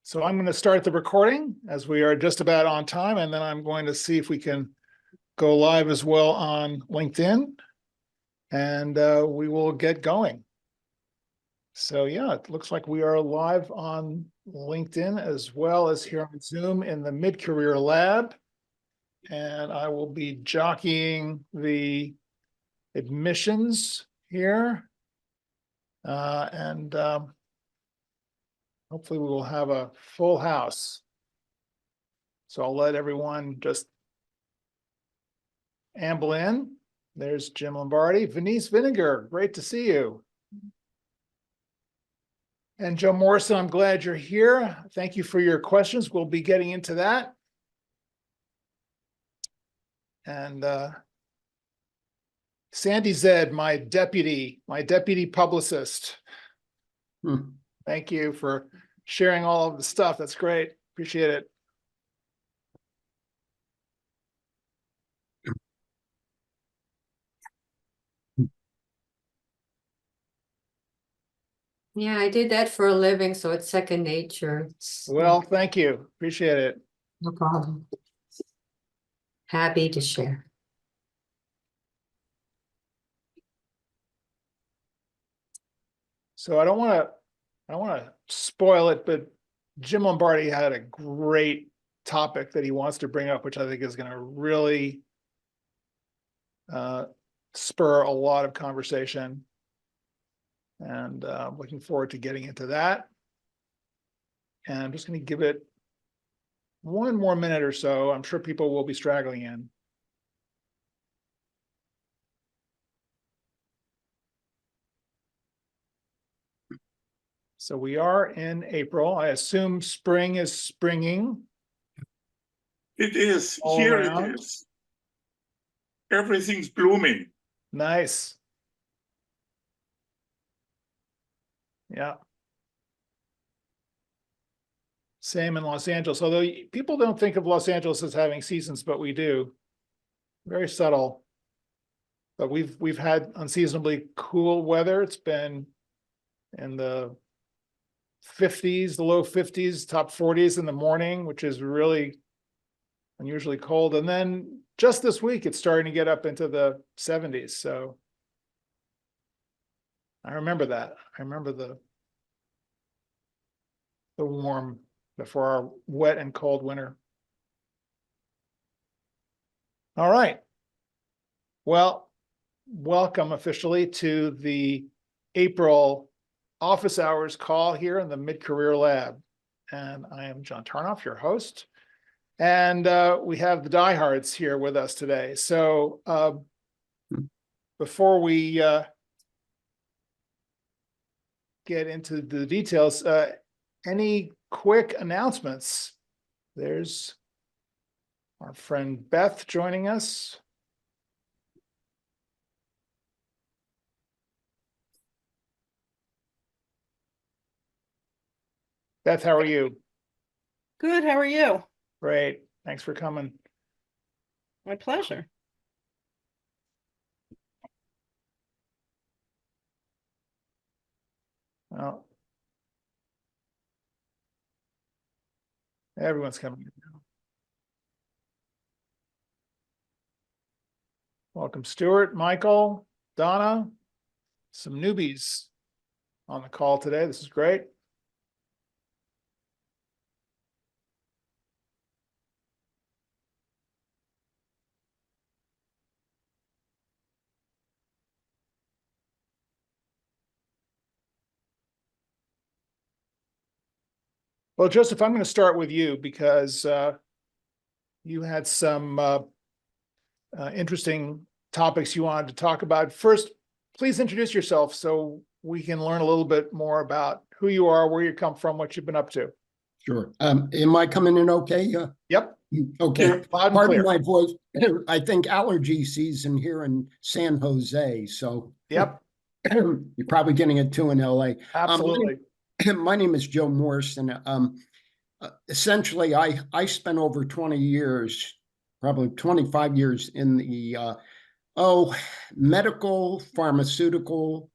So I'm going to start the recording as we are just about on time, and then I'm going to see if we can go live as well on LinkedIn, and we will get going. So yeah, it looks like we are live on LinkedIn as well as here on Zoom in the Mid-Career Lab. And I will be jockeying the admissions here. Hopefully we will have a full house. So I'll let everyone just amble in. There's Jim Lombardi. Venice Vinegar, great to see you. And Joe Morrison, I'm glad you're here. Thank you for your questions. We'll be getting into that. And Sandy Zed, my deputy publicist. Thank you for sharing all of the stuff. That's great. Appreciate it. Yeah, I did that for a living, so it's second nature. Well, thank you. Appreciate it. No problem. Happy to share. So I don't want to spoil it, but Jim Lombardi had a great topic that he wants to bring up, which I think is going to really spur a lot of conversation. And looking forward to getting into that. And I'm just going to give it one more minute or so. I'm sure people will be straggling in. So we are in April. I assume spring is springing. It is. All Here around. it is. Everything's blooming. Nice. Yeah. Same in Los Angeles, although people don't think of Los Angeles as having seasons, but we do. Very subtle. But we've had unseasonably cool weather. It's been in the 50s, the low 50s, top 40s in the morning, which is really unusually cold. And then just this week, it's starting to get up into the 70s. So I remember that. I remember the warm before our wet and cold winter. All right. Well, welcome officially to the April office hours call here in the Mid-Career Lab. And I am John Tarnoff, your host. And we have the diehards here with us today. So before we get into the details, any quick announcements? There's our friend Beth joining us. Beth, how are you? Good. How are you? Great. Thanks for coming. My pleasure. Well, everyone's coming in now. Welcome, Stuart, Michael, Donna, some newbies on the call today. This is great. Well, Joseph, I'm going to start with you because you had some interesting topics you wanted to talk about. First, please introduce yourself so we can learn a little bit more about who you are, where you come from, what you've been up to. Sure. Am I coming in okay? Yep. Okay. Loud and Pardon clear. my voice. I think allergy season here in San Jose. So Yep. you're probably getting it too in LA. Absolutely. My name is Joe Morrison. Essentially, I spent over 20 years, probably 25 years in the medical, pharmaceutical,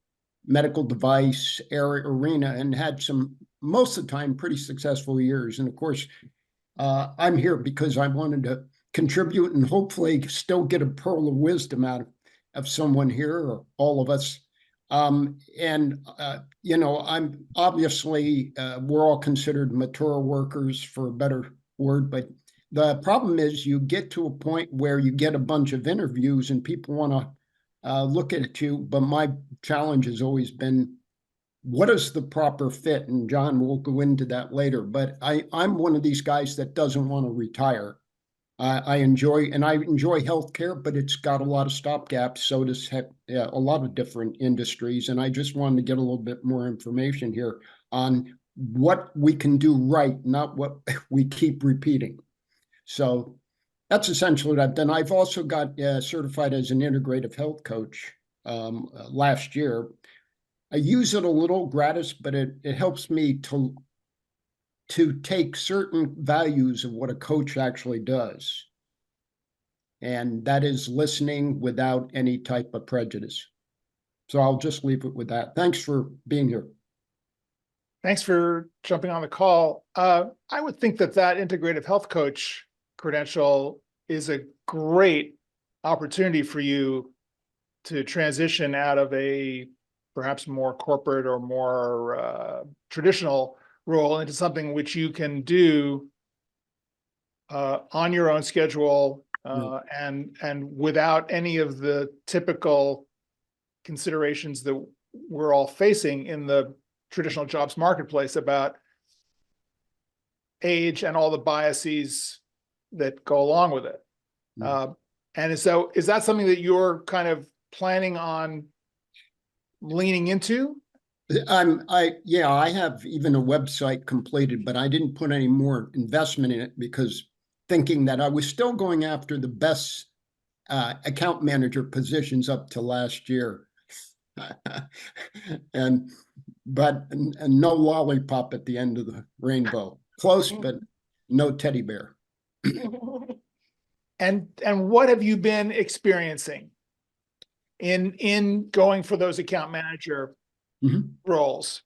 medical device area arena, and had some most of the time, pretty successful years. And of course, I'm here because I wanted to contribute and hopefully still get a pearl of wisdom out of someone here or all of us. You know, I'm obviously, we're all considered mature workers, for a better word, but the problem is you get to a point where you get a bunch of interviews and people want to look at you. But my challenge has always been, what is the proper fit? And John, we'll go into that later. But I'm one of these guys that doesn't want to retire. I enjoy healthcare, but it's got a lot of stopgaps. So does a lot of different industries. And I just wanted to get a little bit more information here on what we can do right, not what we keep repeating. So that's essentially what I've done. I've also got certified as an integrative health coach last year. I use it a little gratis, but it helps me to take certain values of what a coach actually does. And that is listening without any type of prejudice. So I'll just leave it with that. Thanks for being here. Thanks for jumping on the call. I would think that integrative health coach credential is a great opportunity for you to transition out of a perhaps more corporate or more traditional role into something which you can do on your own schedule and without any of the typical considerations that we're all facing in the traditional jobs marketplace about age and all the biases that go along with it. And so is that something that you're kind of planning on leaning into? I have even a website completed, but I didn't put any more investment in it because thinking that I was still going after the best account manager positions up to last year. and no lollipop at the end of the rainbow. Close, but no teddy bear. And what have you been experiencing in going for those account manager roles?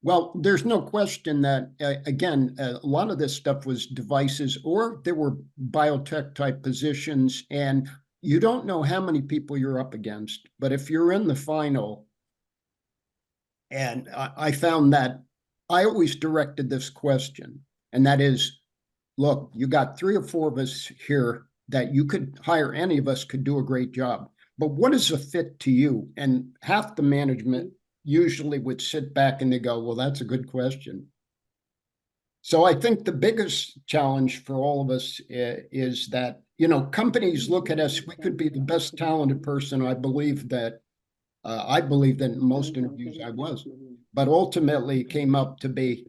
Well, there's no question that, again, a lot of this stuff was devices, or there were biotech type positions, and you don't know how many people you're up against. But if you're in the final, and I found that I always directed this question, and that is, look, you got 3 or 4 of us here that you could hire, any of us could do a great job. But what is a fit to you? And half the management usually would sit back and they go, well, that's a good question. So I think the biggest challenge for all of us is that, you know, companies look at us, we could be the best talented person. I believe that in most interviews I was, but ultimately it came up to be,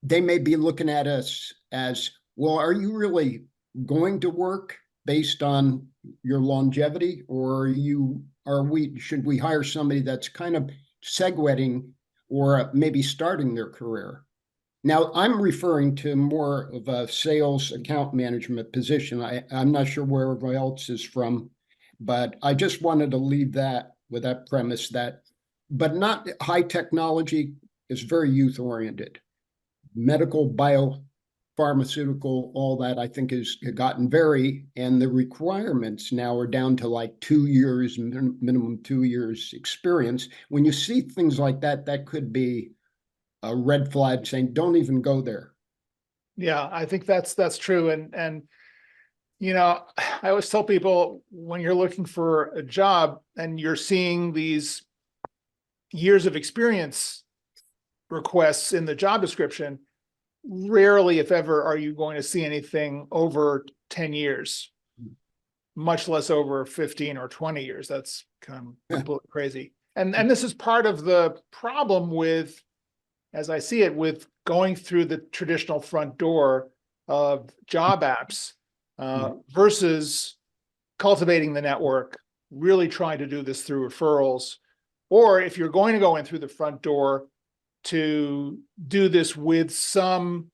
they may be looking at us as, well, are you really going to work based on your longevity, or should we hire somebody that's kind of segueing or maybe starting their career? Now, I'm referring to more of a sales account management position. I'm not sure where everybody else is from, but I just wanted to leave that with that premise that, but not high technology is very youth oriented. Medical, biopharmaceutical, all that I think has gotten and the requirements now are down to like 2 years, minimum 2 years experience. When you see things like that, that could be a red flag saying, don't even go there. Yeah, I think that's true. And you know, I always tell people, when you're looking for a job and you're seeing these years of experience requests in the job description, rarely, if ever, are you going to see anything over 10 years, much less over 15 or 20 years. That's kind of completely crazy. And this is part of the problem with, as I see it, with going through the traditional front door of job apps versus cultivating the network, really trying to do this through referrals, or if you're going to go in through the front door, to do this with some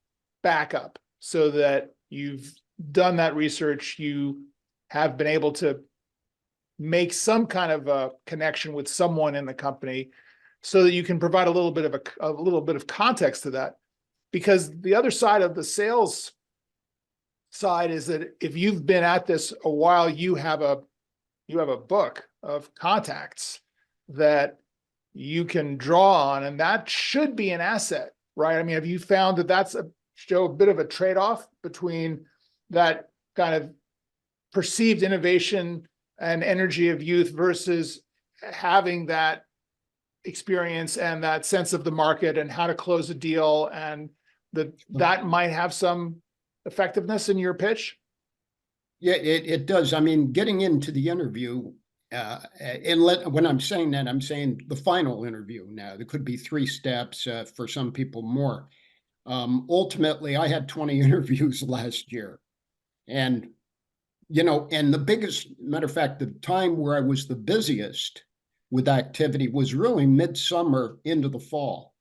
backup so that you've done that research, you have been able to make some kind of a connection with someone in the company so that you can provide a little bit of a little bit of context to that. Because the other side of the sales side is that if you've been at this a while, you have a book of contacts that you can draw on, and that should be an asset, right? I mean, have you found that that's a bit of a trade-off between that kind of perceived innovation and energy of youth versus having that experience and that sense of the market and how to close a deal, and that might have some effectiveness in your pitch? Yeah, it does. I mean, getting into the interview, when I'm saying that, I'm saying the final interview now. There could be 3 steps, for some people more. Ultimately, I had 20 interviews last year. And, and the biggest, matter of fact, the time where I was the busiest with activity was really midsummer into the fall.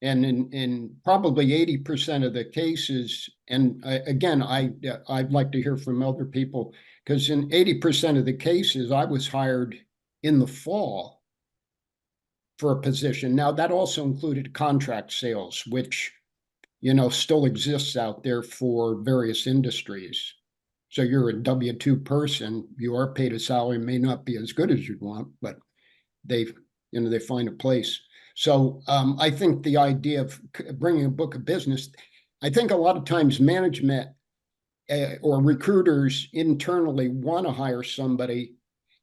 And in probably 80% of the cases, and again, I'd like to hear from other people, because in 80% of the cases, I was hired in the fall for a position. Now, that also included contract sales, which, still exists out there for various industries. So you're a W-2 person, you are paid a salary, may not be as good as you'd want, but they find a place. So I think the idea of bringing a book of business, I think a lot of times management or recruiters internally want to hire somebody,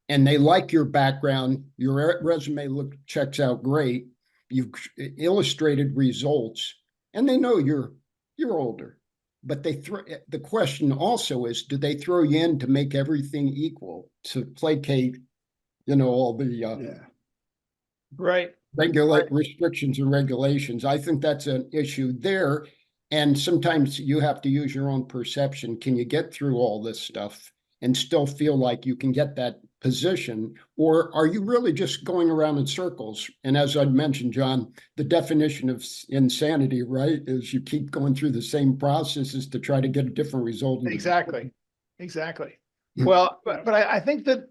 and they like your background, your resume checks out great, you've illustrated results, and they know you're older. But the question also is, do they throw you in to make everything equal, to placate, all the Right. restrictions and regulations? I think that's an issue there. And sometimes you have to use your own perception. Can you get through all this stuff and still feel like you can get that position? Or are you really just going around in circles? And as I'd mentioned, John, the definition of insanity, right, is you keep going through the same processes to try to get a different result. Exactly. Well, but I think that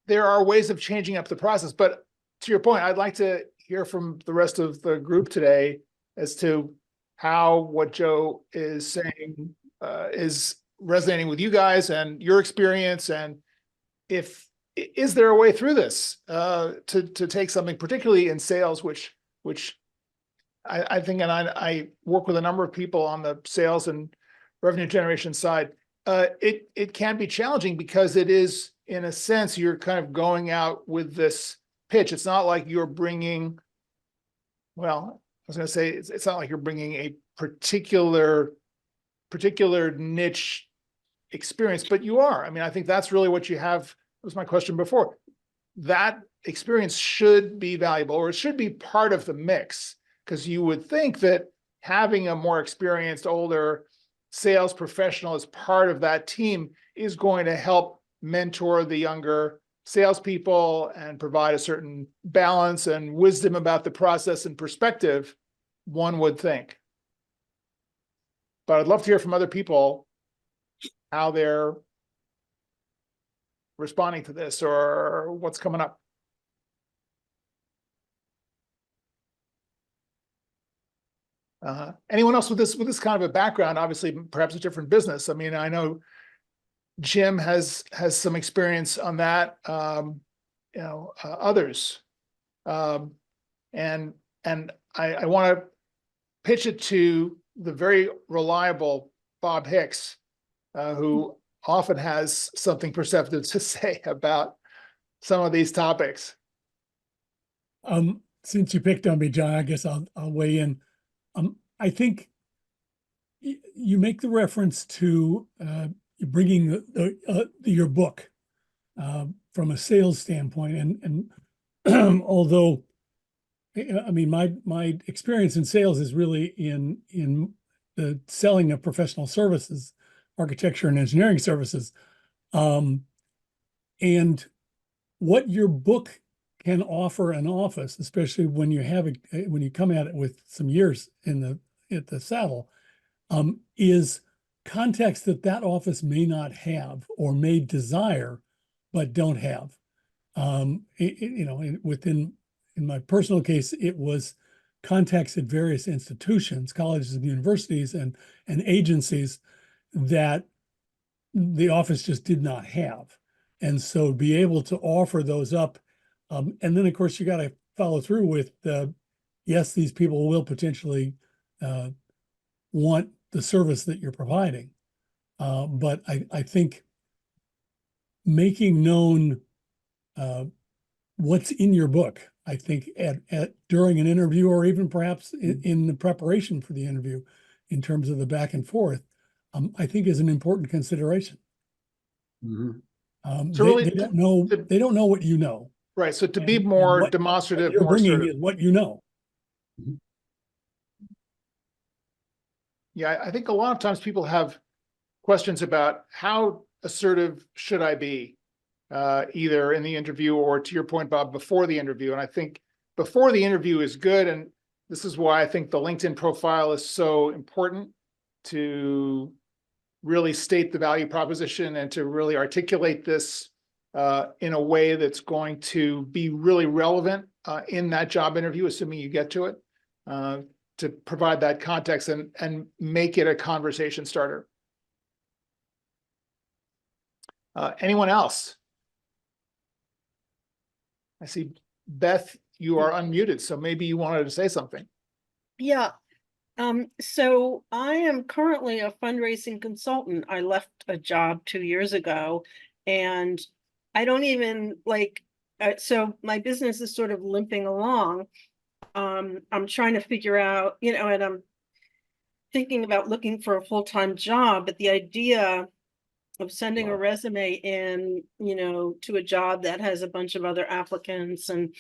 there are ways of changing up the process. But to your point, I'd like to hear from the rest of the group today as to how what Joe is saying is resonating with you guys and your experience, and is there a way through this to take something, particularly in sales, which I think, and I work with a number of people on the sales and revenue generation side. It can be challenging because it is, in a sense, you're kind of going out with this pitch. It's not like you're bringing, well, I was going to say, it's not like you're bringing a particular niche experience, but you are. I mean, I think that's really what you have. That was my question before. That experience should be valuable, or it should be part of the mix, because you would think that having a more experienced, older sales professional as part of that team is going to help mentor the younger salespeople and provide a certain balance and wisdom about the process and perspective, one would think. But I'd love to hear from other people how they're responding to this or what's coming up. Anyone else with this kind of a background? Obviously, perhaps a different business. I mean, I know Jim has some experience on that. Others, and I want to pitch it to the very reliable Bob Hicks, who often has something perceptive to say about some of these topics. Since you picked on me, John, I guess I'll weigh in. I think you make the reference to bringing your book from a sales standpoint, and although I mean my experience in sales is really in the selling of professional services, architecture and engineering services, and what your book can offer an office, especially when you come at it with some years at the saddle, is context that office may not have or may desire, but don't have. Within in my personal case, it was contacts at various institutions, colleges and universities and agencies that the office just did not have. And so be able to offer those up. And then of course you got to follow through with, yes, these people will potentially want the service that you're providing. But I think making known what's in your book, I think during an interview, or even perhaps in the preparation for the interview, in terms of the back and forth, I think is an important consideration. Mhm. So really They don't know, they don't know what you know. Right. So to be And more what demonstrative, you're more bringing assertive. is what you know. Yeah, I think a lot of times people have questions about how assertive should I be, either in the interview or, to your point, Bob, before the interview. And I think before the interview is good. And this is why I think the LinkedIn profile is so important, to really state the value proposition and to really articulate this in a way that's going to be really relevant in that job interview, assuming you get to it, to provide that context and make it a conversation starter. Anyone else? I see Beth, you are unmuted, so maybe you wanted to say something. Yeah. So I am currently a fundraising consultant. I left a job 2 years ago, and I don't even so my business is sort of limping along. I'm trying to figure out, and I'm thinking about looking for a full-time job, but the idea of sending a resume in, to a job that has a bunch of other applicants, and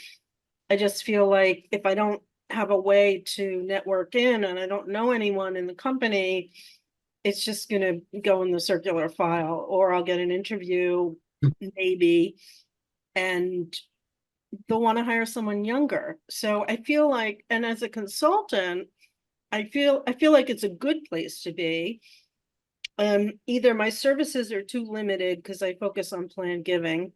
I just feel like if I don't have a way to network in and I don't know anyone in the company, it's just going to go in the circular file, or I'll get an interview maybe, and they'll want to hire someone younger. So I feel like, and as a consultant, I feel like it's a good place to be. Either my services are too limited because I focus on planned giving,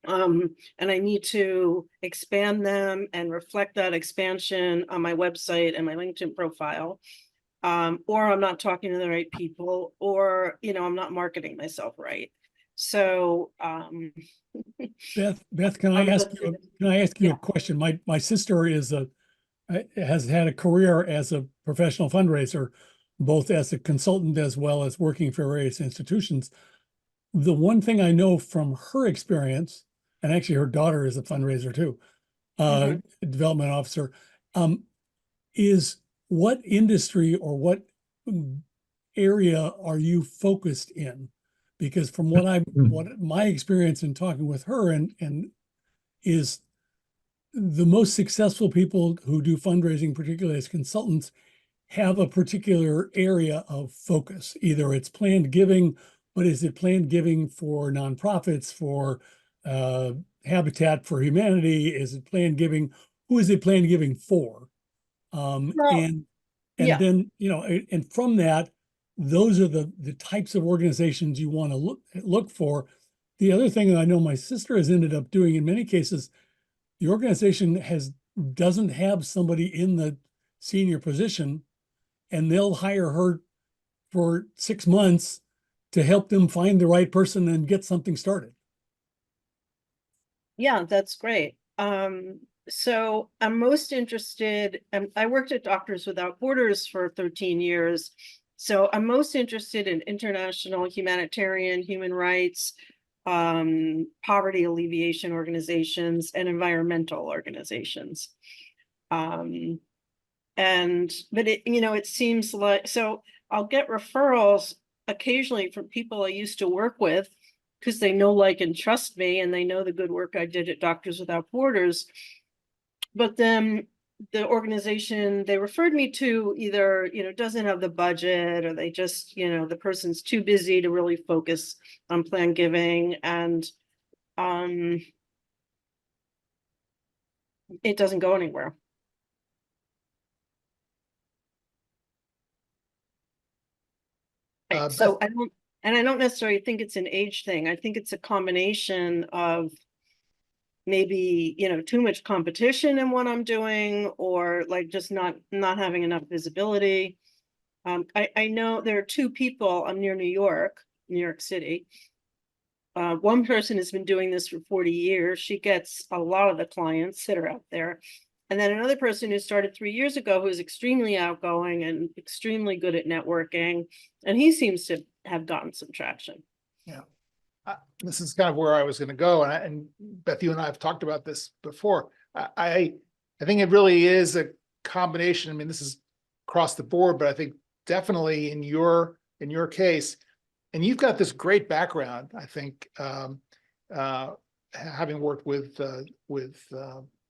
and I need to expand them and reflect that expansion on my website and my LinkedIn profile, or I'm not talking to the right people, or I'm not marketing myself right. So Beth, can I ask you a question? My sister has had a career as a professional fundraiser, both as a consultant as well as working for various institutions. The one thing I know from her experience, and actually her daughter is a fundraiser too, development officer, is what industry or what area are you focused in? Because from what my experience in talking with her and is the most successful people who do fundraising, particularly as consultants, have a particular area of focus. Either it's planned giving, but is it planned giving for nonprofits, for Habitat for Humanity? Is it planned giving? Who is it planned giving for? And yeah. then, and from that, those are the types of organizations you want to look for. The other thing that I know my sister has ended up doing in many cases, the organization doesn't have somebody in the senior position, and they'll hire her for 6 months to help them find the right person and get something started. Yeah, that's great. So I'm most interested, I worked at Doctors Without Borders for 13 years. So I'm most interested in international humanitarian, human rights, poverty alleviation organizations, and environmental organizations. But it seems like, so I'll get referrals occasionally from people I used to work with, because they know, like, and trust me, and they know the good work I did at Doctors Without Borders. But then the organization they referred me to either, doesn't have the budget, or they just, the person's too busy to really focus on planned giving, and it doesn't go anywhere. So I don't necessarily think it's an age thing. I think it's a combination of maybe, too much competition in what I'm doing, or like just not having enough visibility. I know there are two people. I'm near New York City. One person has been doing this for 40 years. She gets a lot of the clients that are out there. And then another person who started 3 years ago, who is extremely outgoing and extremely good at networking. And he seems to have gotten some traction. Yeah. This is kind of where I was going to go. And Beth, you and I have talked about this before. I think it really is a combination. I mean, this is across the board, but I think definitely in your case, and you've got this great background, I think, having worked with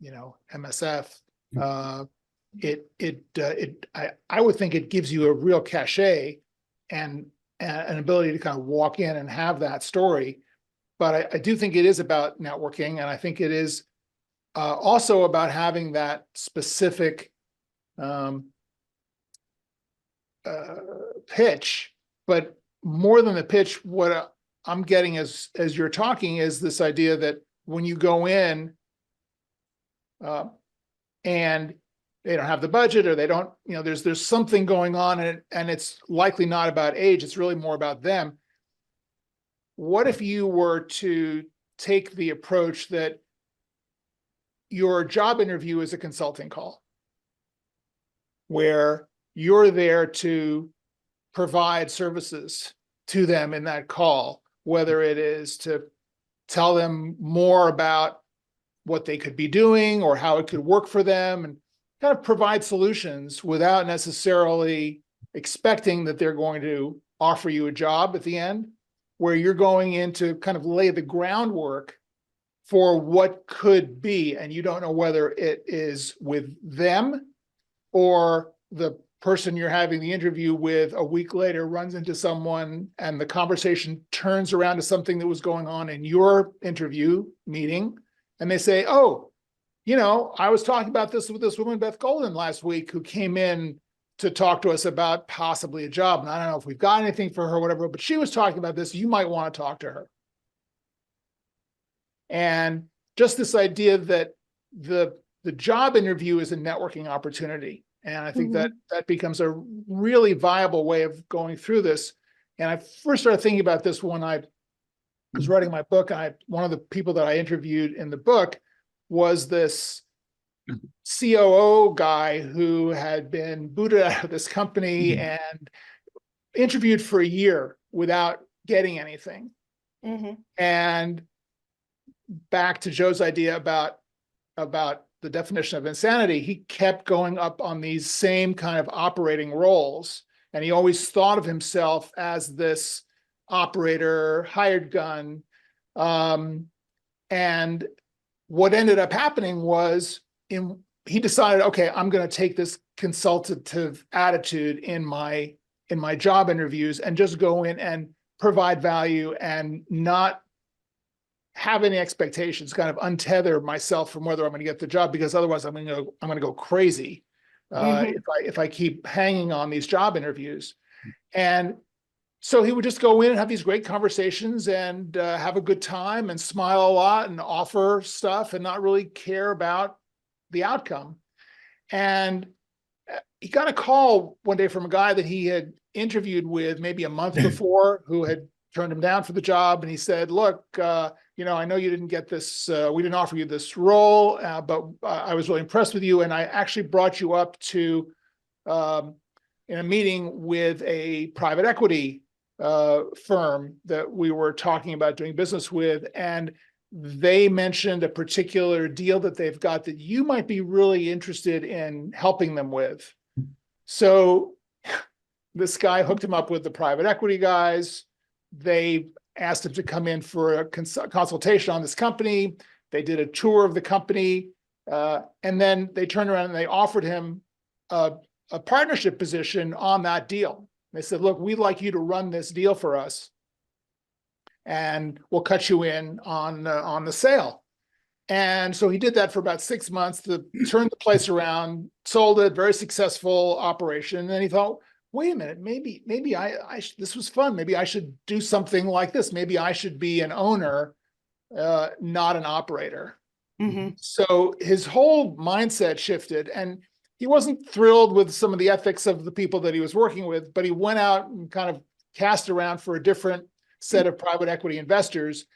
MSF, I would think it gives you a real cachet and an ability to kind of walk in and have that story. But I do think it is about networking, and I think it is also about having that specific pitch. But more than the pitch, what I'm getting as you're talking is this idea that when you go in and they don't have the budget, or they don't, there's something going on, and it's likely not about age, it's really more about them. What if you were to take the approach that your job interview is a consulting call, where you're there to provide services to them in that call, whether it is to tell them more about what they could be doing or how it could work for them, and kind of provide solutions without necessarily expecting that they're going to offer you a job at the end, where you're going in to kind of lay the groundwork for what could be, and you don't know whether it is with them or the person you're having the interview with a week later runs into someone and the conversation turns around to something that was going on in your interview meeting. And they say, oh, I was talking about this with this woman, Beth Golden, last week, who came in to talk to us about possibly a job. And I don't know if we've got anything for her or whatever, but she was talking about this. You might want to talk to her. And just this idea that the job interview is a networking opportunity. And I think that becomes a really viable way of going through this. And I first started thinking about this when I was writing my book. One of the people that I interviewed in the book was this COO guy who had been booted out of this company and interviewed for a year without getting anything. And back to Joe's idea about the definition of insanity, he kept going up on these same kind of operating roles. And he always thought of himself as this operator, hired gun. And what ended up happening was he decided, okay, I'm going to take this consultative attitude in my job interviews and just go in and provide value and not have any expectations, kind of untether myself from whether I'm going to get the job, because otherwise I'm going to go crazy if I keep hanging on these job interviews. And so he would just go in and have these great conversations and have a good time and smile a lot and offer stuff and not really care about the outcome. And he got a call one day from a guy that he had interviewed with maybe a month before, who had turned him down for the job. And he said, look, I know you didn't get this, we didn't offer you this role, but I was really impressed with you. And I actually brought you up to in a meeting with a private equity firm that we were talking about doing business with. And they mentioned a particular deal that they've got that you might be really interested in helping them with. So this guy hooked him up with the private equity guys. They asked him to come in for a consultation on this company. They did a tour of the company. And then they turned around and they offered him a partnership position on that deal. They said, look, we'd like you to run this deal for us, and we'll cut you in on the sale. And so he did that for about 6 months to turn the place around, sold it, very successful operation. And then he thought, wait a minute, maybe this was fun. Maybe I should do something like this. Maybe I should be an owner, not an operator. Mhm. So his whole mindset shifted, and he wasn't thrilled with some of the ethics of the people that he was working with, but he went out and kind of cast around for a different set of private equity investors,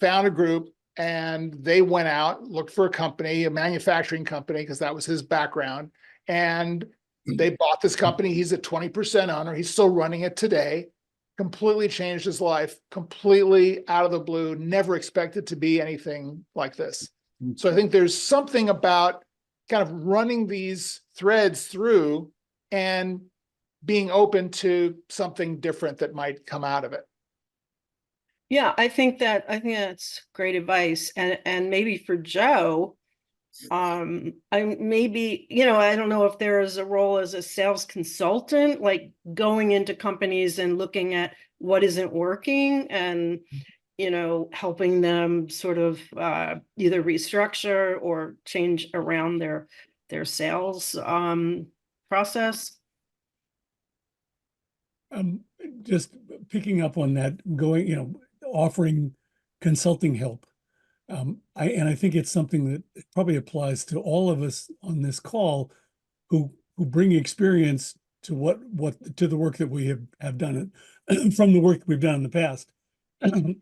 found a group, and they went out, looked for a company, a manufacturing company, because that was his background. And they bought this company. He's a 20% owner. He's still running it today. Completely changed his life, completely out of the blue, never expected to be anything like this. So I think there's something about kind of running these threads through and being open to something different that might come out of it. Yeah, I think that's great advice. And maybe for Joe, I maybe, I don't know if there is a role as a sales consultant, like going into companies and looking at what isn't working and helping them sort of either restructure or change around their sales process. Just picking up on that, offering consulting help. I think it's something that probably applies to all of us on this call who bring experience to what to the work that we have done it from the work that we've done in the past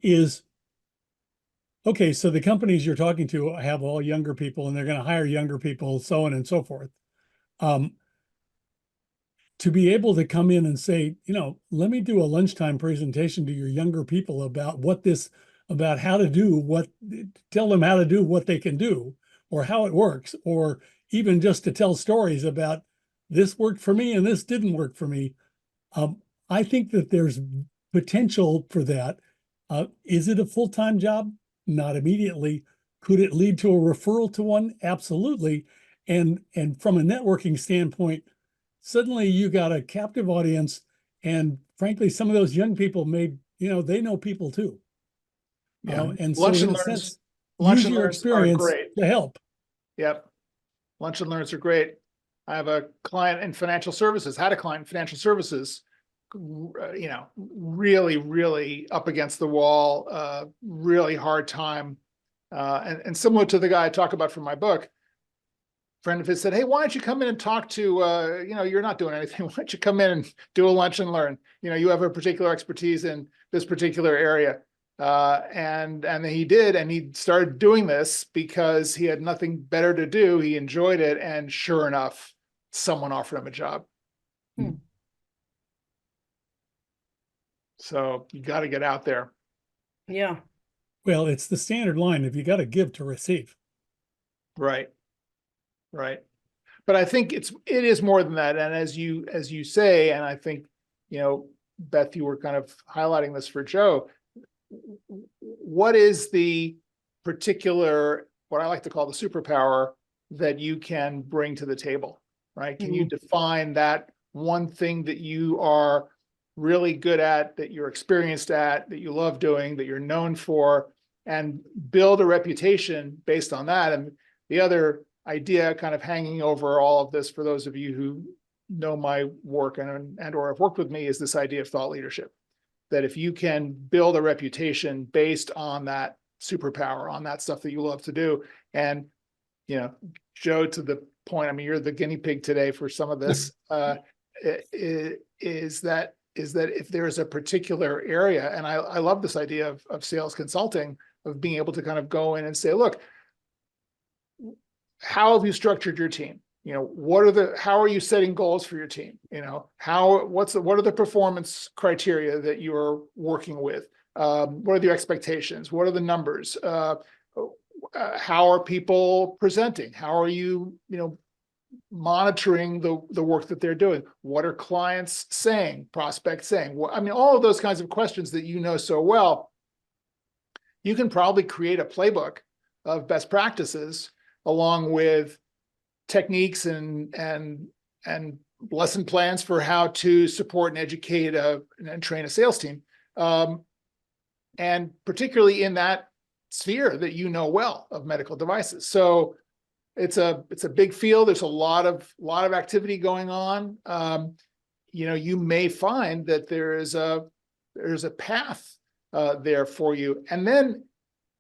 is okay. So the companies you're talking to have all younger people and they're going to hire younger people, so on and so forth. To be able to come in and say, let me do a lunchtime presentation to your younger people about how to do tell them how to do what they can do or how it works, or even just to tell stories about this worked for me and this didn't work for me. I think that there's potential for that. Is it a full-time job? Not immediately. Could it lead to a referral to one? Absolutely. And from a networking standpoint, suddenly you got a captive audience, and frankly, some of those young people they know people too. Yeah. And so Lunch in and a learns, sense, lunch use and your learns are experience great. to help. Yep. Lunch and learns are great. I have a client in financial services, had a client in financial services, really, really up against the wall, really hard time. And similar to the guy I talk about from my book, friend of his said, "Hey, why don't you come in and talk to, you're not doing anything. Why don't you come in and do a lunch and learn? You have a particular expertise in this particular area." And he did, and he started doing this because he had nothing better to do. He enjoyed it. And sure enough, someone offered him a job. Hmm. So you got to get out there. Yeah. Well, it's the standard line. If you got to give to receive. Right. Right. But I think it is more than that. And as you say, and I think, Beth, you were kind of highlighting this for Joe, what is the particular, what I like to call the superpower that you can bring to the table, right? Can you define that one thing that you are really good at, that you're experienced at, that you love doing, that you're known for, and build a reputation based on that? And the other idea kind of hanging over all of this, for those of you who know my work and or have worked with me, is this idea of thought leadership. That if you can build a reputation based on that superpower, on that stuff that you love to do, and Joe, to the point, I mean, you're the guinea pig today for some of this, is that if there is a particular area, and I love this idea of sales consulting, of being able to kind of go in and say, look, how have you structured your team? How are you setting goals for your team? What are the performance criteria that you're working with? What are the expectations? What are the numbers? How are people presenting? How are you, monitoring the work that they're doing? What are clients saying, prospects saying? I mean, all of those kinds of questions that you know so well. You can probably create a playbook of best practices along with techniques and lesson plans for how to support and educate and train a sales team. And particularly in that sphere that well of medical devices. So it's a big field. There's a lot of activity going on. You may find that there's a path there for you. And then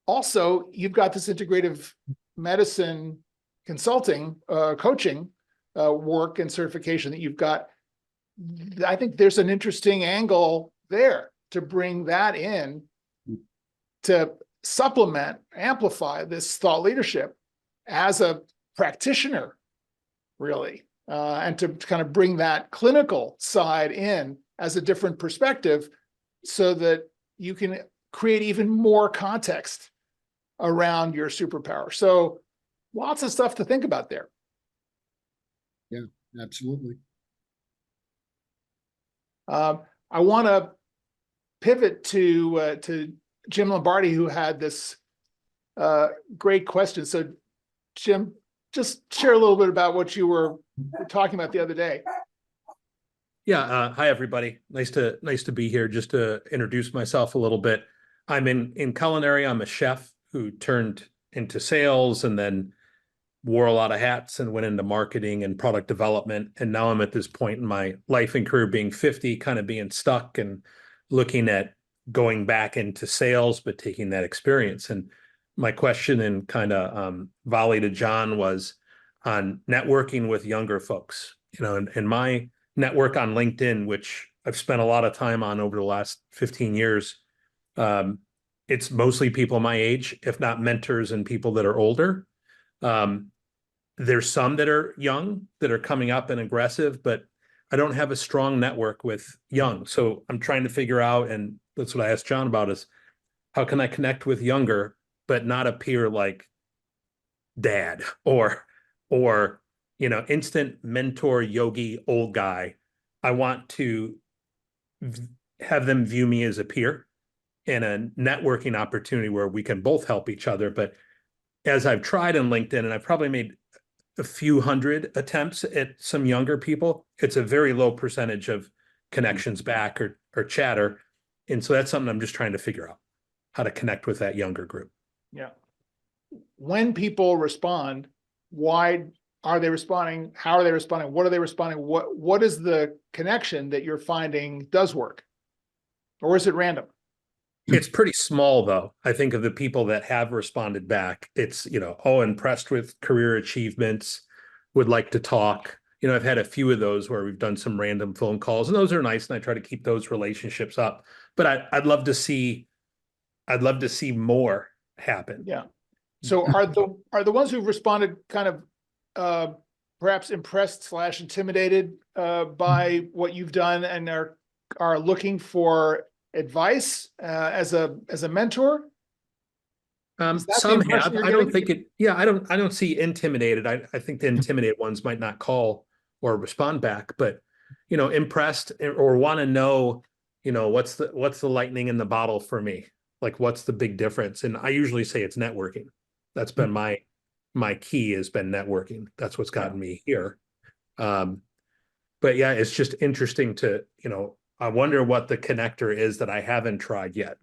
also you've got this integrative medicine consulting, coaching work and certification that you've got, I think there's an interesting angle there to bring that in to supplement, amplify this thought leadership as a practitioner, really, and to kind of bring that clinical side in as a different perspective so that you can create even more context around your superpower. So lots of stuff to think about there. Yeah, absolutely. I want to pivot to Jim Lombardi, who had this great question. So Jim, just share a little bit about what you were talking about the other day. Yeah, hi everybody. Nice to be here. Just to introduce myself a little bit. I'm in culinary. I'm a chef who turned into sales and then wore a lot of hats and went into marketing and product development. And now I'm at this point in my life and career, being 50, kind of being stuck and looking at going back into sales, but taking that experience. And my question and kind of volley to John was on networking with younger folks, and my network on LinkedIn, which I've spent a lot of time on over the last 15 years. It's mostly people my age, if not mentors and people that are older. There's some that are young that are coming up and aggressive, but I don't have a strong network with young. So I'm trying to figure out, and that's what I asked John about, is how can I connect with younger, but not appear like dad or instant mentor yogi old guy. I want to have them view me as a peer and a networking opportunity where we can both help each other. But as I've tried in LinkedIn, and I've probably made a few hundred attempts at some younger people, it's a very low percentage of connections back or chatter. And so that's something I'm just trying to figure out, how to connect with that younger group. Yeah. When people respond, why are they responding? How are they responding? What are they responding? What is the connection that you're finding does work? Or is it random? It's pretty small, though. I think of the people that have responded back, it's, impressed with career achievements, would like to talk. I've had a few of those where we've done some random phone calls, and those are nice, and I try to keep those relationships up. But I'd love to see more happen. Yeah. So are the ones who've responded kind of perhaps impressed / intimidated by what you've done and are looking for advice as a mentor? Some have. I don't think it. Yeah, I don't see intimidated. I think the intimidated ones might not call or respond back, but impressed or want to know, what's the lightning in the bottle for me? Like, what's the big difference? And I usually say it's networking. That's been my key, has been networking. That's what's gotten me here. But yeah, it's just interesting to, I wonder what the connector is that I haven't tried yet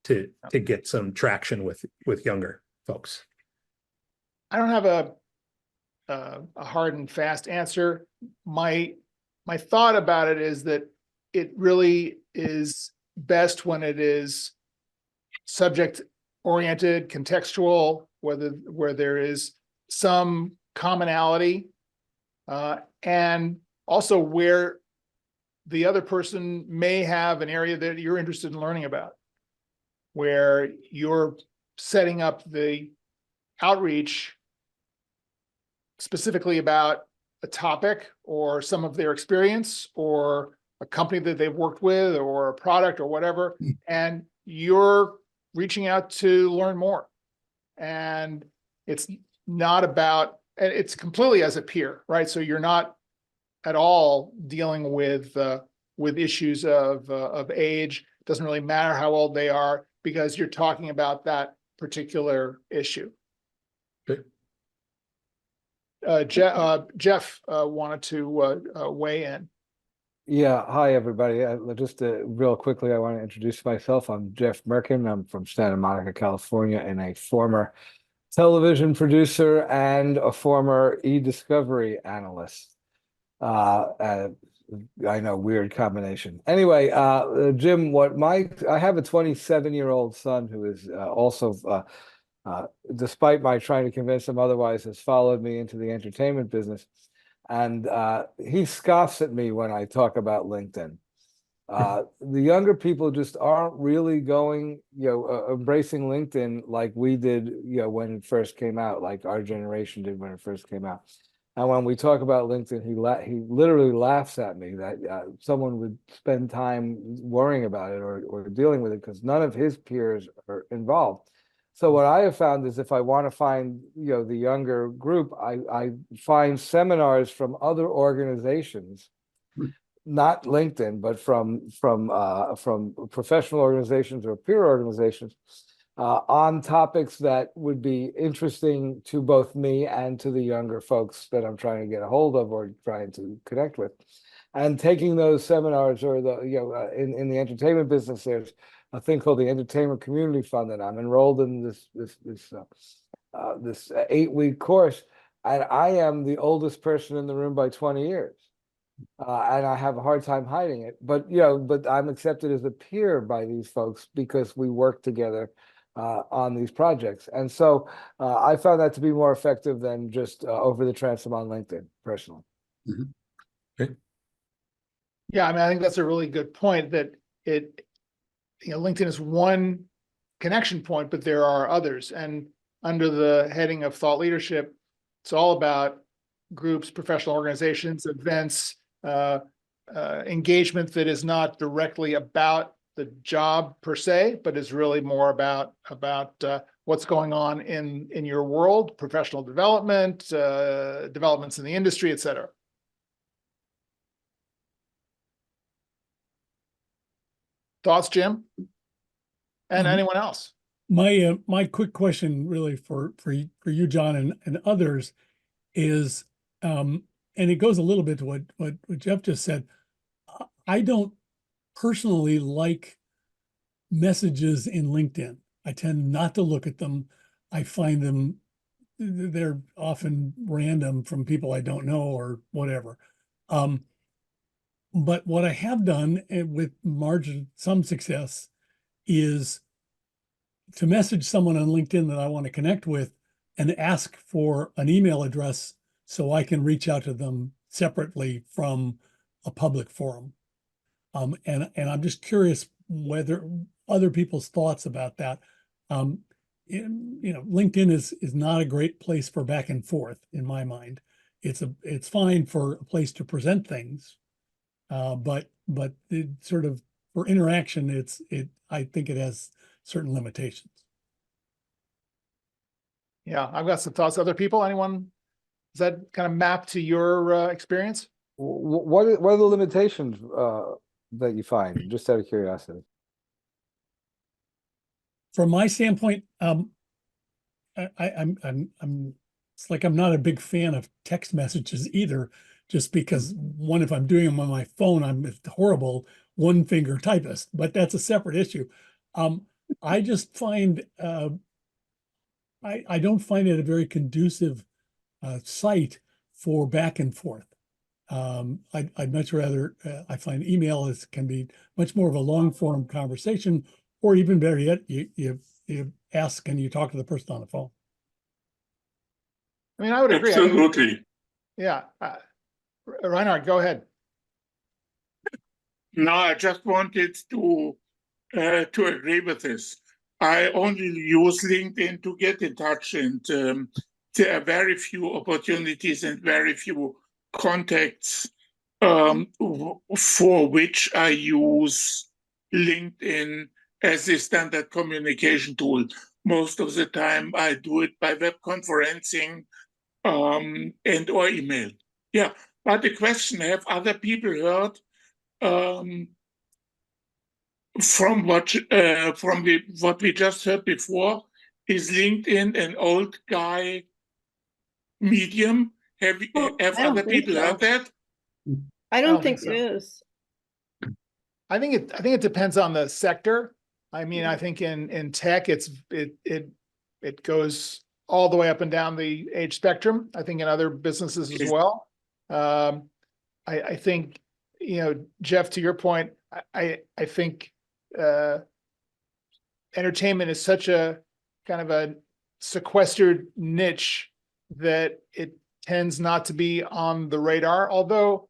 to get some traction with younger folks. I don't have a hard and fast answer. My thought about it is that it really is best when it is subject oriented, contextual, where there is some commonality, and also where the other person may have an area that you're interested in learning about, where you're setting up the outreach specifically about a topic or some of their experience or a company that they've worked with or a product or whatever, and you're reaching out to learn more. And it's not about, it's completely as a peer, right? So you're not at all dealing with issues of age. It doesn't really matter how old they are because you're talking about that particular issue. Okay. Jeff wanted to weigh in. Yeah, hi everybody. Just real quickly, I want to introduce myself. I'm Jeff Merkin. I'm from Santa Monica, California, and a former television producer and a former e-discovery analyst. I know, weird combination. Anyway, Jim, I have a 27-year-old son who is also despite my trying to convince him otherwise, has followed me into the entertainment business. And he scoffs at me when I talk about LinkedIn. The younger people just aren't really going, embracing LinkedIn like we did, when it first came out, like our generation did when it first came out. And when we talk about LinkedIn, he literally laughs at me that someone would spend time worrying about it or dealing with it because none of his peers are involved. So what I have found is if I want to find, the younger group, I find seminars from other organizations, not LinkedIn, but from professional organizations or peer organizations, on topics that would be interesting to both me and to the younger folks that I'm trying to get a hold of or trying to connect with. And taking those seminars or in the entertainment business, there's a thing called the Entertainment Community Fund that I'm enrolled in this 8-week course, and I am the oldest person in the room by 20 years. And I have a hard time hiding it, but I'm accepted as a peer by these folks because we work together on these projects. And so I found that to be more effective than just over the transom on LinkedIn, personally. Okay. Yeah, I mean, I think that's a really good point that LinkedIn is one connection point, but there are others. And under the heading of thought leadership, it's all about groups, professional organizations, events, engagement that is not directly about the job per se, but is really more about what's going on in your world, professional development, developments in the industry, et cetera. Thoughts, Jim? And anyone else? My quick question really for you, John, and others is, and it goes a little bit to what Jeff just said. I don't personally like messages in LinkedIn. I tend not to look at them. I find they're often random from people I don't know or whatever. But what I have done with some success is to message someone on LinkedIn that I want to connect with and ask for an email address so I can reach out to them separately from a public forum. And I'm just curious whether other people's thoughts about that. LinkedIn is not a great place for back and forth in my mind. It's fine for a place to present things, but it sort of for interaction, I think it has certain limitations. Yeah, I've got some thoughts. Other people, anyone? Does that kind of map to your experience? What are the limitations that you find, just out of curiosity? From my standpoint, I'm it's like I'm not a big fan of text messages either, just because if I'm doing them on my phone, I'm a horrible one-finger typist, but that's a separate issue. I just find I don't find it a very conducive site for back and forth. I'd much rather, I find email can be much more of a long form conversation, or even better yet, you ask and you talk to the person on the phone. I mean, I would agree. Absolutely. Yeah. Reinhard, go ahead. No, I just wanted to agree with this. I only use LinkedIn to get in touch, and there are very few opportunities and very few contacts for which I use LinkedIn as a standard communication tool. Most of the time I do it by web conferencing and or email. Yeah, but the question, have other people heard from what we just heard before? Is LinkedIn an old guy medium? Have I don't other think people so. heard that? I don't don't think think it is. I think it depends on the sector. I mean, I think in tech, it goes all the way up and down the age spectrum. I think in other businesses as well. I think, Jeff, to your point, I think entertainment is such a kind of a sequestered niche that it tends not to be on the radar. Although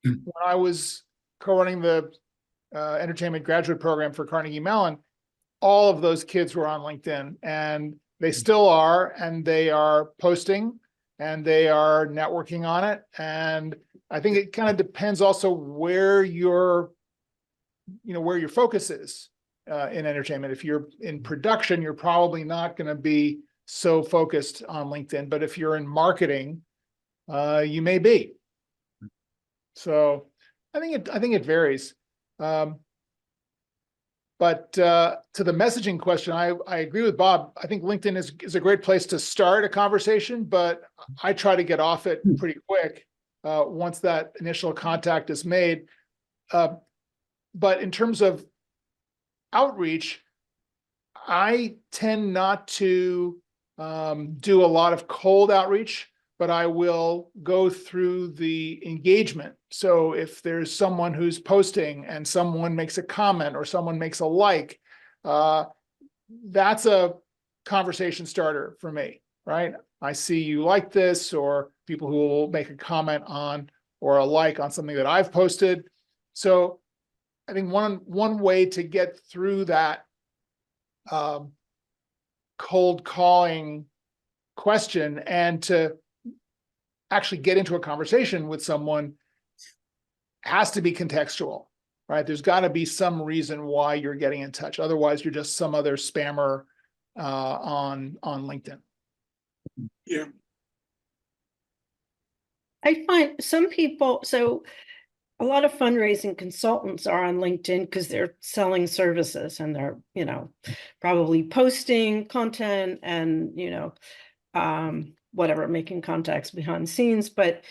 when I was co-running the entertainment graduate program for Carnegie Mellon, all of those kids were on LinkedIn, and they still are, and they are posting and they are networking on it. And I think it kind of depends also where your focus is in entertainment. If you're in production, you're probably not going to be so focused on LinkedIn, but if you're in marketing, you may be. So I think it varies. But to the messaging question, I agree with Bob. I think LinkedIn is a great place to start a conversation, but I try to get off it pretty quick once that initial contact is made. But in terms of outreach, I tend not to do a lot of cold outreach, but I will go through the engagement. So if there's someone who's posting and someone makes a comment or someone makes a like, that's a conversation starter for me, right? I see you like this, or people who will make a comment on or a like on something that I've posted. So I think one way to get through that cold calling question and to actually get into a conversation with someone has to be contextual, right? There's got to be some reason why you're getting in touch. Otherwise, you're just some other spammer on LinkedIn. Yeah. I find some people, so a lot of fundraising consultants are on LinkedIn because they're selling services and they're, probably posting content and, whatever, making contacts behind the scenes. But,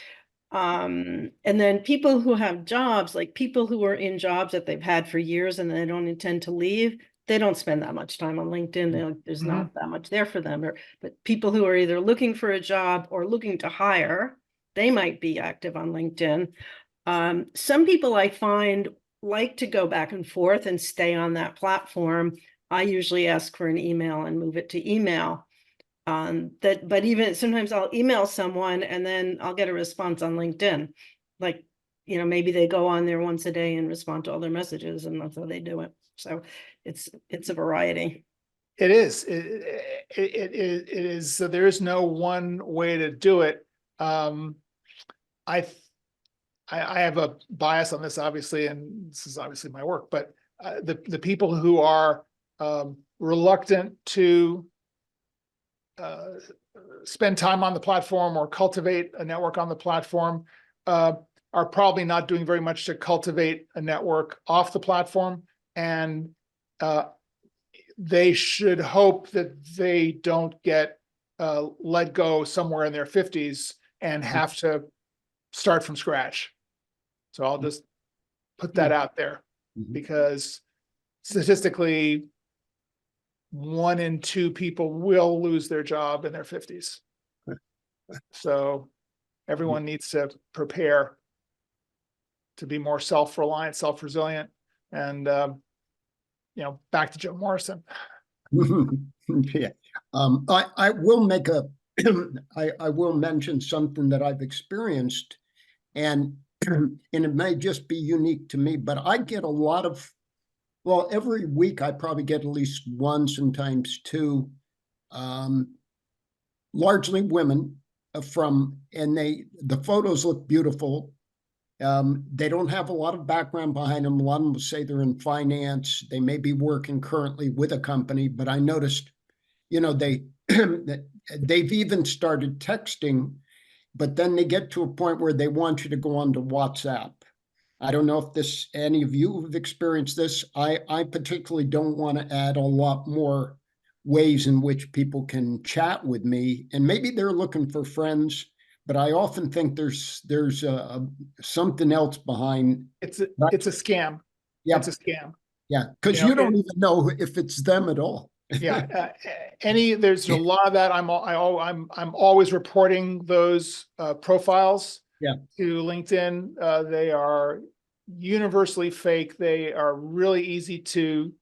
and then people who have jobs, like people who are in jobs that they've had for years and they don't intend to leave, they don't spend that much time on LinkedIn. There's not that much there for them. But people who are either looking for a job or looking to hire, they might be active on LinkedIn. Some people I find like to go back and forth and stay on that platform. I usually ask for an email and move it to email. But even sometimes I'll email someone and then I'll get a response on LinkedIn. Like, maybe they go on there once a day and respond to all their messages, and that's how they do it. So it's a variety. It is. It is. So there is no one way to do it. I have a bias on this, obviously, and this is obviously my work, but the people who are reluctant to spend time on the platform or cultivate a network on the platform are probably not doing very much to cultivate a network off the platform. And they should hope that they don't get let go somewhere in their 50s and have to start from scratch. So I'll just put that out there, because statistically, 1 in 2 people will lose their job in their 50s. So everyone needs to prepare to be more self-reliant, self-resilient, and back to Joe Morrison. Yeah. I will make I will mention something that I've experienced, and it may just be unique to me, but I get a lot of, well, every week I probably get at least 1, sometimes 2, largely women and the photos look beautiful. They don't have a lot of background behind them. A lot of them will say they're in finance. They may be working currently with a company, but I noticed, they've even started texting, but then they get to a point where they want you to go onto WhatsApp. I don't know if any of you have experienced this. I particularly don't want to add a lot more ways in which people can chat with me, and maybe they're looking for friends, but I often think there's something else behind. It's a scam. Yeah, it's a scam. Yeah, because you don't even know if it's them at all. Yeah, there's a lot of that. I'm always reporting those profiles to LinkedIn. They are universally fake. They are really easy to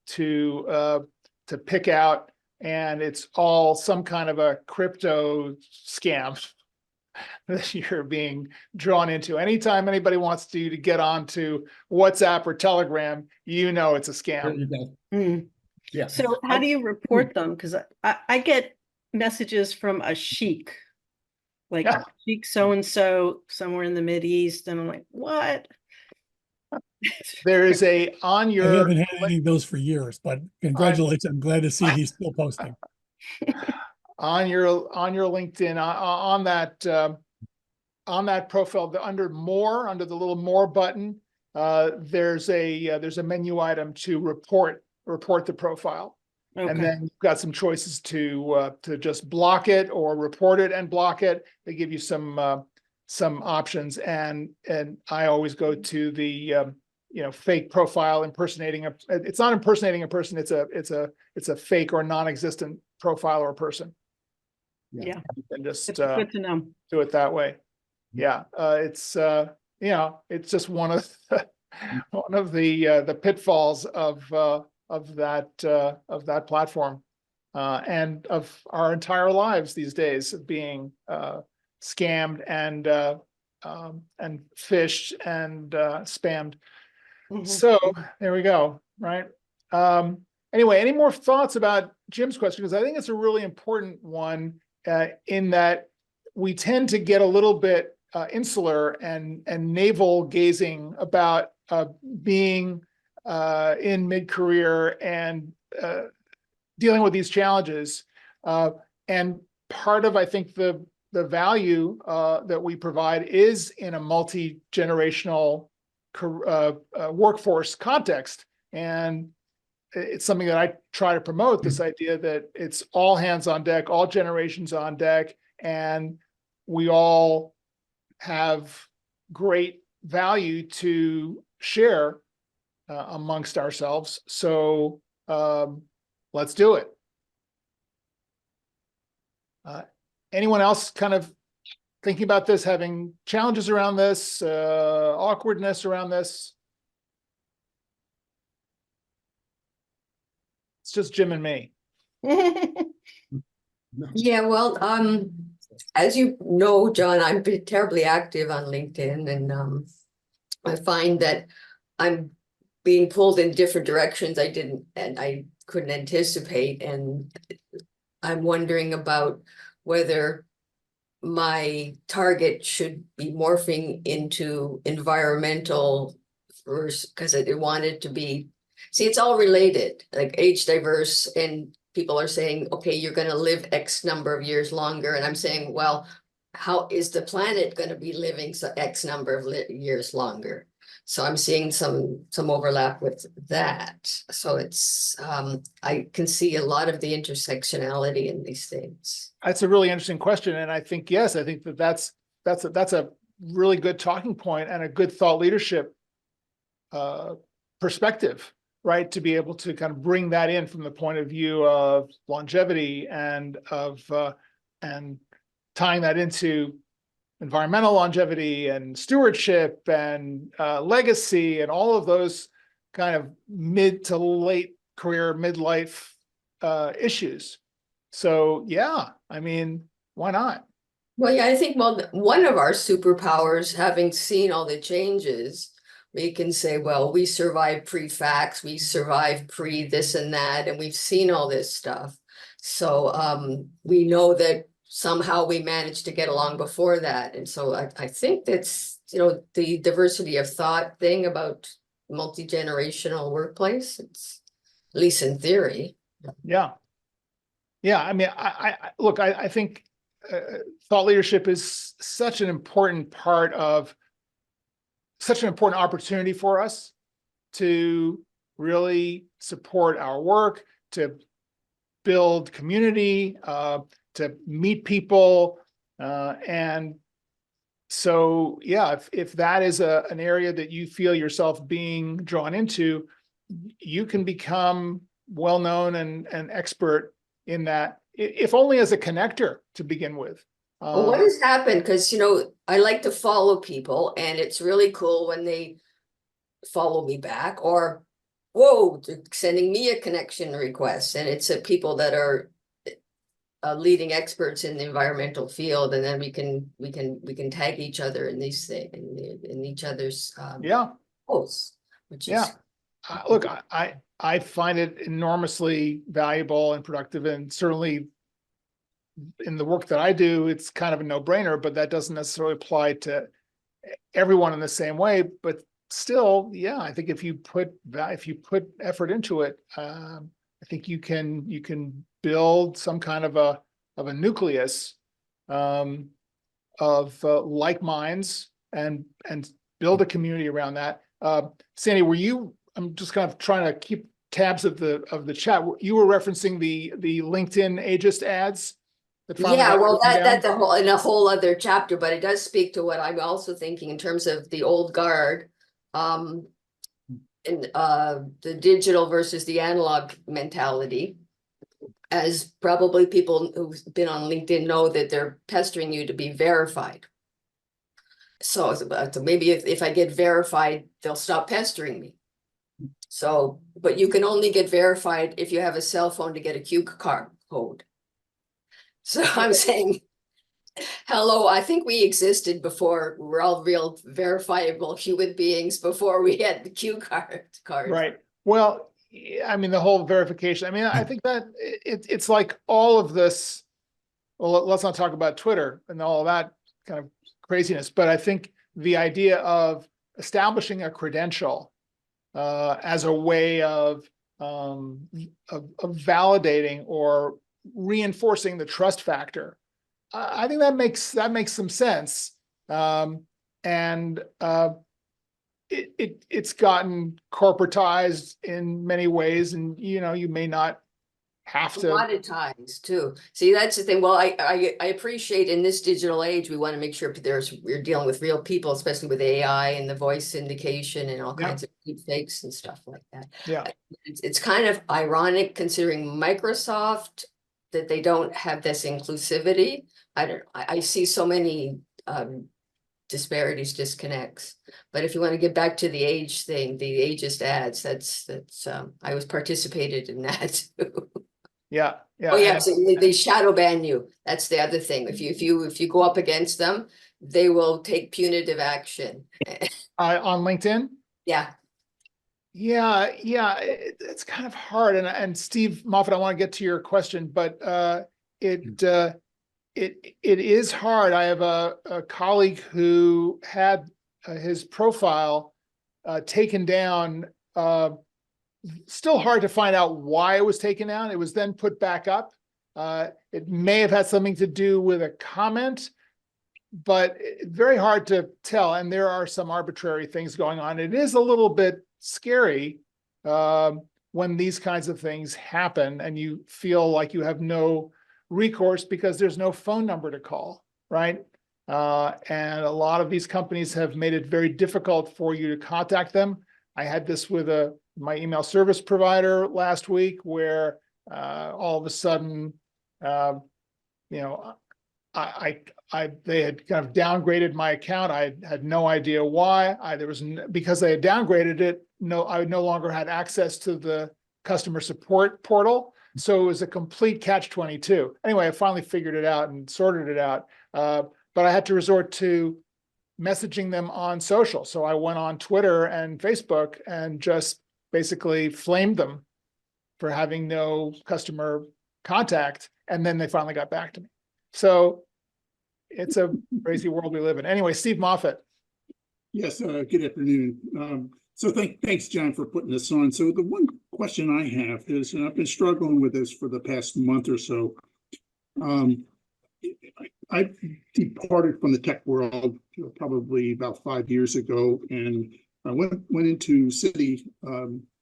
pick out, and it's all some kind of a crypto scam that you're being drawn into. Anytime anybody wants you to get onto WhatsApp or Telegram, you know it's a There scam. you go. Mm. Yeah. So how do you report them? Because I get messages from a sheik, like Yeah. sheik so-and-so somewhere in the Mideast, and I'm like, what? There is a on I your haven't had any of those for years, but congratulations. I'm glad to see he's still posting. on your LinkedIn on that profile, under more, under the little more button, there's a menu item to report the profile. And Okay. then you've got some choices to just block it or report it and block it. They give you some options, and I always go to the fake profile impersonating it's not impersonating a person, it's a fake or non-existent profile or a person. Yeah. And just It's good to know. do it that way. Yeah, it's just one of the pitfalls of that platform, and of our entire lives these days, being scammed and phished and spammed. Mhm. So there we go. Right. Anyway, any more thoughts about Jim's question? Because I think it's a really important one, in that we tend to get a little bit insular and navel gazing about being in mid-career and dealing with these challenges. And part of, I think, the value that we provide is in a multi-generational workforce context. And it's something that I try to promote, this idea that it's all hands on deck, all generations on deck, and we all have great value to share amongst ourselves. So let's do it. Anyone else kind of thinking about this, having challenges around this, awkwardness around this? It's just Jim and me. Yeah, well, as you know, John, I'm terribly active on LinkedIn, and I find that I'm being pulled in different directions I couldn't anticipate, and I'm wondering about whether my target should be morphing into environmental first, because I wanted to be, see, it's all related, like age diverse, and people are saying, okay, you're going to live X number of years longer. And I'm saying, well, how is the planet going to be living X number of years longer? So I'm seeing some overlap with that. So it's, I can see a lot of the intersectionality in these things. That's a really interesting question. And I think, yes, I think that's a really good talking point and a good thought leadership perspective, right? To be able to kind of bring that in from the point of view of longevity and tying that into environmental longevity and stewardship and legacy and all of those kind of mid to late career, midlife issues. So yeah, I mean, why not? Well, yeah, I think, well, one of our superpowers, having seen all the changes, we can say, well, we survived pre-fax, we survived pre this and that, and we've seen all this stuff. So we know that somehow we managed to get along before that. And so I think that's, the diversity of thought thing about multi-generational workplace, it's at least in theory. Yeah. Yeah. I mean, I think thought leadership is such an important part of, such an important opportunity for us to really support our work, to build community, to meet people. And so, yeah, if that is an area that you feel yourself being drawn into, you can become well-known and expert in that, if only as a connector to begin with. Well, what has happened? Because, I like to follow people, and it's really cool when they follow me back, or whoa, they're sending me a connection request, and it's people that are leading experts in the environmental field, and then we can tag each other in these things in each other's Yeah, posts, which yeah. is Look, I find it enormously valuable and productive, and certainly in the work that I do, it's kind of a no-brainer, but that doesn't necessarily apply to everyone in the same way. But still, yeah, I think if you put effort into it, I think you can build some kind of a nucleus of like minds and build a community around that. Sandy, I'm just kind of trying to keep tabs of the chat. You were referencing the LinkedIn ageist ads. yeah, well, that's down? in a whole other chapter, but it does speak to what I'm also thinking in terms of the old guard, and the digital versus the analog mentality. As probably people who've been on LinkedIn know, that they're pestering you to be verified. So maybe if I get verified, they'll stop pestering me. So, but you can only get verified if you have a cell phone to get a Q code. So I'm saying, hello, I think we existed before. We're all real verifiable human beings before we had the Q card. Right. Well, I mean, the whole verification. I mean, I think that it's like all of this. Well, let's not talk about Twitter and all of that kind of craziness, but I think the idea of establishing a credential as a way of validating or reinforcing the trust factor, I think that makes some sense. It's gotten corporatized in many ways, and you may not have to. Commoditized too. See, that's the thing. Well, I appreciate in this digital age, we want to make sure we're dealing with real people, especially with AI and the voice syndication and all kinds of deep fakes and stuff like that. Yeah, it's kind of ironic considering Microsoft that they don't have this inclusivity. I see so many disparities, disconnects. But if you want to get back to the age thing, the ageist ads, that's I was participated in that too. yeah. Oh yeah, so they shadow ban you. That's the other thing. If you go up against them, they will take punitive action. On LinkedIn. Yeah. Yeah, it's kind of hard. And Steve Moffat, I want to get to your question, but it is hard. I have a colleague who had his profile taken down. Still hard to find out why it was taken down. It was then put back up. It may have had something to do with a comment, but very hard to tell. And there are some arbitrary things going on. It is a little bit scary when these kinds of things happen and you feel like you have no recourse because there's no phone number to call, right? And a lot of these companies have made it very difficult for you to contact them. I had this with my email service provider last week, where all of a sudden, they had kind of downgraded my account. I had no idea why. Because they had downgraded it. I no longer had access to the customer support portal. So it was a complete catch-22. Anyway, I finally figured it out and sorted it out. But I had to resort to messaging them on social. So I went on Twitter and Facebook and just basically flamed them for having no customer contact. And then they finally got back to me. So it's a crazy world we live in. Anyway, Steve Moffat. Yes, good afternoon. So thanks, John, for putting this on. So the one question I have is, and I've been struggling with this for the past month or so. I departed from the tech world probably about 5 years ago, and I went into city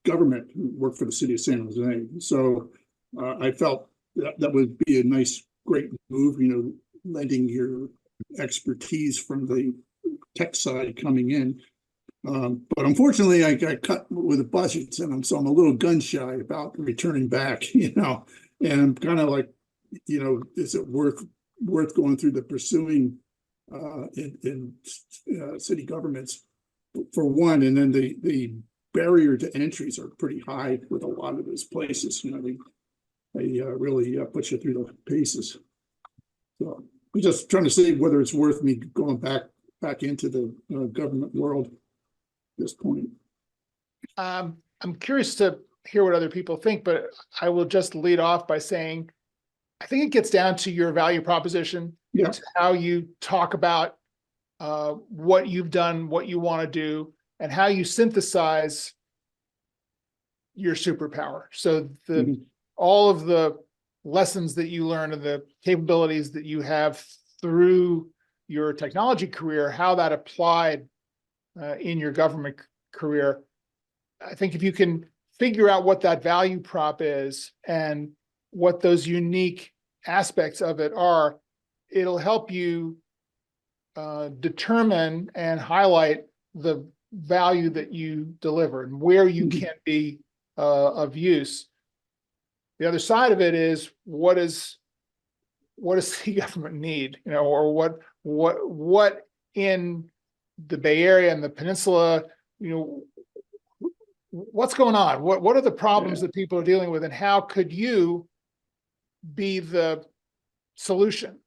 government, worked for the city of San Jose. So I felt that would be a nice, great move, lending your expertise from the tech side coming in. But unfortunately, I got cut with the budgets, and so I'm a little gun shy about returning back, and I'm kind of like, is it worth going through the pursuing in city governments for one, and then the barrier to entries are pretty high with a lot of those places. You know, they really put you through the paces. So I'm just trying to see whether it's worth me going back into the government world at this point. I'm curious to hear what other people think, but I will just lead off by saying, I think it gets down to your value proposition, Yeah. to how you talk about what you've done, what you want to do, and how you synthesize your superpower. So all of the lessons that you learn and the capabilities that you have through your technology career, how that applied in your government career. I think if you can figure out what that value prop is and what those unique aspects of it are, it'll help you determine and highlight the value that you deliver and where you can be of use. The other side of it is what does the government need, you know, or what in the Bay Area and the peninsula, you know, what's going on? What are the problems that people are dealing with, and how could you be the solution?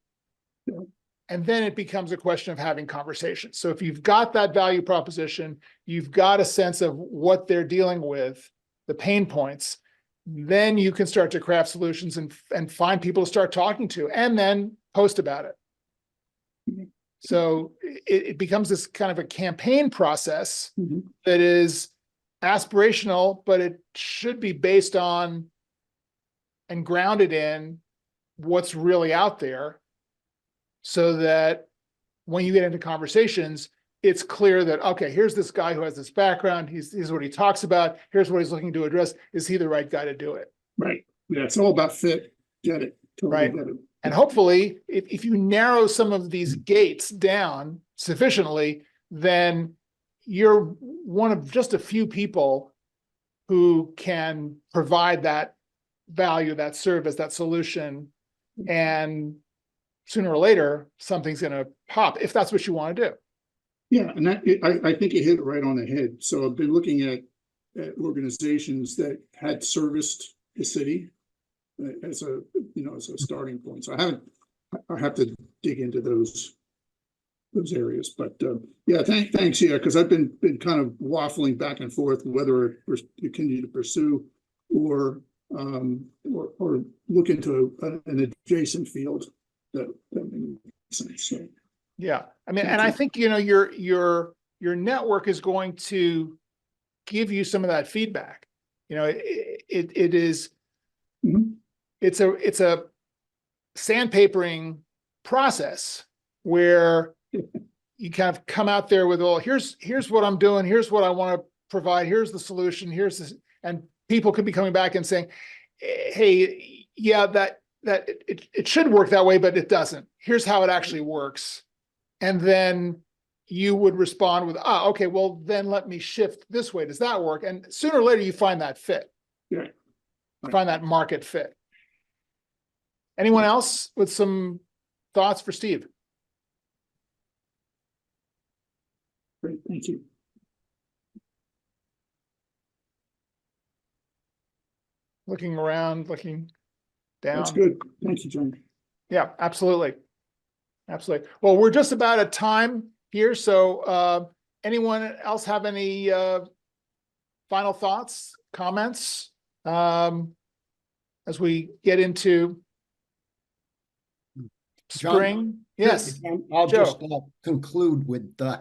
Yeah. And then it becomes a question of having conversations. So if you've got that value proposition, you've got a sense of what they're dealing with, the pain points, then you can start to craft solutions and find people to start talking to, and then post about it. So it becomes this kind of a campaign process that is aspirational, but it should be based on and grounded in what's really out there, so that when you get into conversations, it's clear that, okay, here's this guy who has this background. Here's what he talks about. Here's what he's looking to address. Is he the right guy to do it? Right. Yeah, it's all about fit. Get it. Totally Right. get it. And hopefully, if you narrow some of these gates down sufficiently, then you're one of just a few people who can provide that value, that service, that solution. And sooner or later, something's going to pop if that's what you want to do. Yeah, and I think you hit it right on the head. So I've been looking at organizations that had serviced the city as a starting point. So I have to dig into those areas. But yeah, thanks. Yeah, because I've been kind of waffling back and forth whether we continue to pursue or look into an adjacent field that makes sense. So. Yeah, I mean, and I think, you know, your network is going to give you some of that feedback. You know, it is, it's a sandpapering process where you kind of come out there with, well, here's what I'm doing, here's what I want to provide, here's the solution, here's this, and people could be coming back and saying, hey, yeah, that it should work that way, but it doesn't. Here's how it actually works. And then you would respond with, okay, well, then let me shift this way. Does that work? And sooner or later, you find that fit. Yeah. Find that market fit. Anyone else with some thoughts for Steve? Great, thank you. Looking around, looking down. That's good. Thank you, John. Yeah, absolutely. Absolutely. Well, we're just about at time here. So anyone else have any final thoughts, comments as we get into spring? John, Yes. I'll Joe. just conclude with I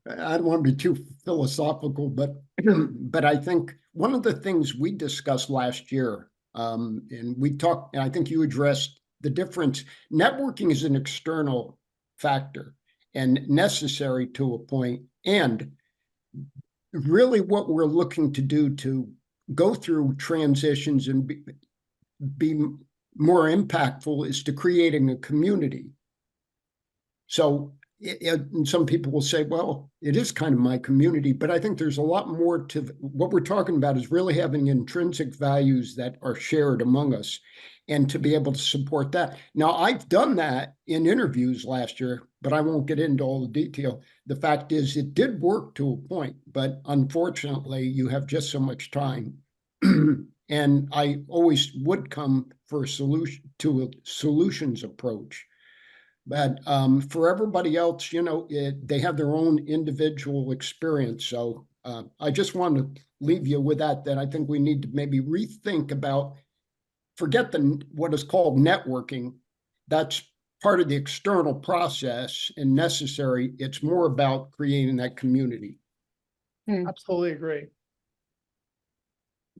don't want to be too philosophical, but I think one of the things we discussed last year, and we talked, and I think you addressed the difference. Networking is an external factor and necessary to a point. And really what we're looking to do to go through transitions and be more impactful is to creating a community. So and some people will say, well, it is kind of my community, but I think there's a lot more to what we're talking about is really having intrinsic values that are shared among us and to be able to support that. Now, I've done that in interviews last year, but I won't get into all the detail. The fact is it did work to a point, but unfortunately you have just so much time. And I always would come for a solutions approach. But for everybody else, they have their own individual experience. So I just want to leave you with that I think we need to maybe rethink about, forget what is called networking. That's part of the external process and necessary. It's more about creating that community. Absolutely agree.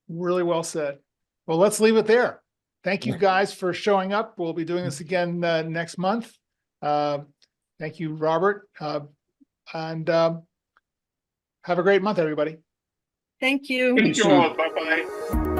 Really well said. Well, let's leave it there. Thank you guys for showing up. We'll be doing this again next month. Thank you, Robert. And have a great month, everybody. Thank you. Thank you all. Bye-bye.